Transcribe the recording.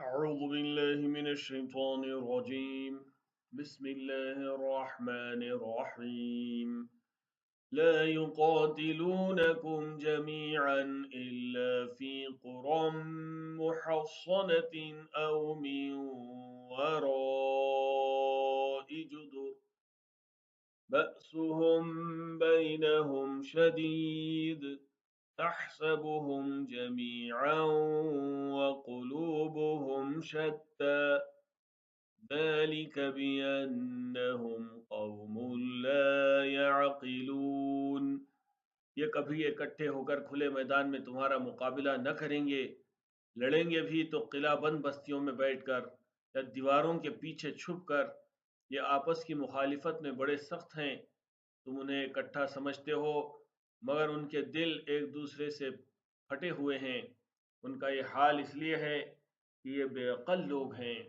अऊज़ु बिल्लाहि मिनश शैतानिर रजीम। बिस्मिल्लाहिर रहमानिर रहीम। ला युक़ातिलूनकुम जमीअन इल्ला फ़ी क़ुरम मुहस्सनतिन अव मिन वराइ जुदुर बअसुहुम बैनहुम शदीद तहसबुहुम जमीअन वक़ुलूबुहुम शत्ता ज़ालिक बिअन्नहुम क़ौमुन ला यअक़िलून। ये कभी इकट्ठे होकर खुले मैदान में तुम्हारा मुकाबिला न करेंगे, लड़ेंगे भी तो किलाबंद बस्तियों में बैठकर या दीवारों के पीछे छुपकर। ये आपस की मुखालिफत में बड़े सख्त हैं। तुम उन्हें इकट्ठा समझते हो, मगर उनके दिल एक दूसरे से फटे हुए हैं। उनका ये हाल इसलिए है कि ये बेअक़ल लोग हैं।